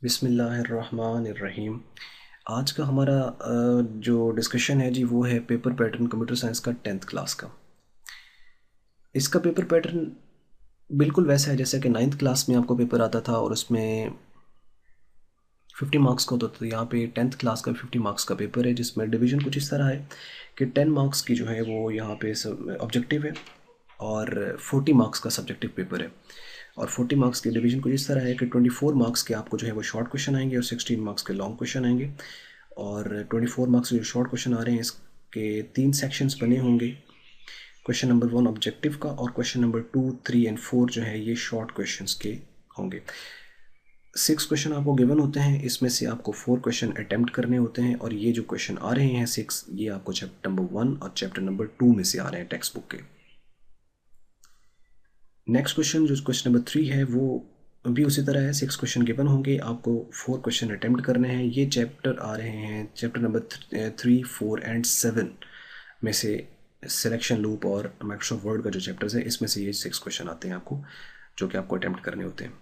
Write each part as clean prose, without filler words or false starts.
बिस्मिल्लाहिर्रहमानिर्रहीम। आज का हमारा जो डिस्कशन है जी वो है पेपर पैटर्न कंप्यूटर साइंस का 10th क्लास का। इसका पेपर पैटर्न बिल्कुल वैसा है जैसे कि 9th क्लास में आपको पेपर आता था और उसमें 50 मार्क्स का होता था। यहाँ पे 10th क्लास का 50 मार्क्स का पेपर है जिसमें डिवीज़न कुछ इस तरह है कि 10 मार्क्स की जो है वो यहाँ पे ऑब्जेक्टिव है और 40 मार्क्स का सब्जेक्टिव पेपर है। और 40 मार्क्स के डिवीज़न कुछ इस तरह है कि 24 मार्क्स के आपको जो है वो शॉर्ट क्वेश्चन आएंगे और 16 मार्क्स के लॉन्ग क्वेश्चन आएंगे। और 24 मार्क्स जो शॉर्ट क्वेश्चन आ रहे हैं इसके 3 सेक्शंस बने होंगे। क्वेश्चन नंबर 1 ऑब्जेक्टिव का और क्वेश्चन नंबर 2, 3 एंड 4 जो है ये शॉर्ट क्वेश्चंस के होंगे। 6 क्वेश्चन आपको गिवन होते हैं, इसमें से आपको 4 क्वेश्चन अटेम्प्ट करने होते हैं और ये जो क्वेश्चन आ रहे हैं 6 ये आपको चैप्टर नंबर 1 और चैप्टर नंबर 2 में से आ रहे हैं टेक्स्ट बुक के। नेक्स्ट क्वेश्चन जो क्वेश्चन नंबर 3 है वो भी उसी तरह है। 6 क्वेश्चन गिवन होंगे, आपको 4 क्वेश्चन अटेम्प्ट करने हैं। ये चैप्टर आ रहे हैं चैप्टर नंबर 3, 4 एंड 7 में से। सिलेक्शन लूप और माइक्रोसॉफ्ट वर्ड का जो चैप्टर्स है इसमें से ये 6 क्वेश्चन आते हैं आपको जो कि आपको अटेम्प्ट करने होते हैं।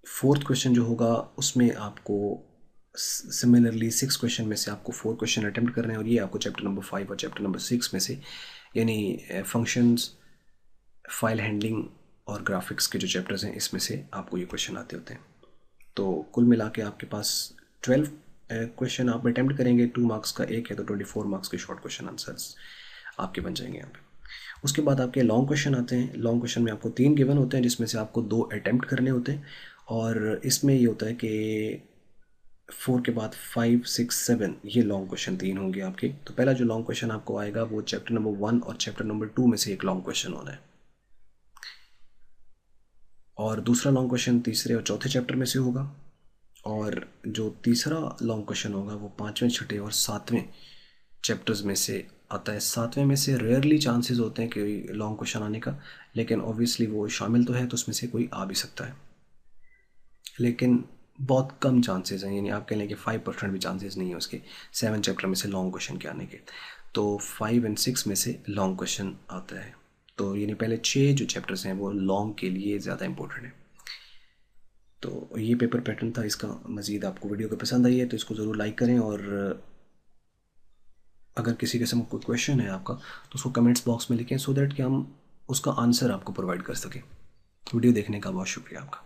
फोर्थ क्वेश्चन जो होगा उसमें आपको सिमिलरली 6 क्वेश्चन में से आपको 4 क्वेश्चन अटेम्प्ट करने हैं और ये आपको चैप्टर नंबर 5 और चैप्टर नंबर 6 में से, यानी फंक्शंस, फाइल हैंडलिंग और ग्राफिक्स के जो चैप्टर्स हैं इसमें से आपको ये क्वेश्चन आते होते हैं। तो कुल मिला के आपके पास 12 क्वेश्चन आप अटैम्प्ट करेंगे। 2 मार्क्स का एक है तो 24 मार्क्स के शॉर्ट क्वेश्चन आंसर्स आपके बन जाएंगे यहाँ पे। उसके बाद आपके लॉन्ग क्वेश्चन आते हैं। लॉन्ग क्वेश्चन में आपको 3 गिवन होते हैं जिसमें से आपको 2 अटैम्प्ट करने होते हैं और इसमें ये होता है कि 4 के बाद 5, 6, 7 ये लॉन्ग क्वेश्चन 3 होंगे आपके। तो पहला जो लॉन्ग क्वेश्चन आपको आएगा वो चैप्टर नंबर 1 और चैप्टर नंबर 2 में से एक लॉन्ग क्वेश्चन होना है और दूसरा लॉन्ग क्वेश्चन तीसरे और चौथे चैप्टर में से होगा। और जो तीसरा लॉन्ग क्वेश्चन होगा वो 5वें, 6ठे और 7वें चैप्टर्स में से आता है। 7वें में से रेयरली चांसेस होते हैं कि लॉन्ग क्वेश्चन आने का, लेकिन ऑब्वियसली वो शामिल तो है तो उसमें से कोई आ भी सकता है, लेकिन बहुत कम चांसेस हैं। यानी आप कह लें कि 5% भी चांसेस नहीं है उसके 7 चैप्टर में से लॉन्ग क्वेश्चन के आने के। तो 5 एंड 6 में से लॉन्ग क्वेश्चन आता है। तो यानी पहले 6 जो चैप्टर्स हैं वो लॉन्ग के लिए ज़्यादा इंपॉर्टेंट है। तो ये पेपर पैटर्न था इसका। मज़ीद आपको वीडियो को पसंद आई है तो इसको ज़रूर लाइक करें और अगर किसी किस्म का कोई क्वेश्चन है आपका तो उसको कमेंट्स बॉक्स में लिखें सो दैट कि हम उसका आंसर आपको प्रोवाइड कर सकें। वीडियो देखने का बहुत शुक्रिया आपका।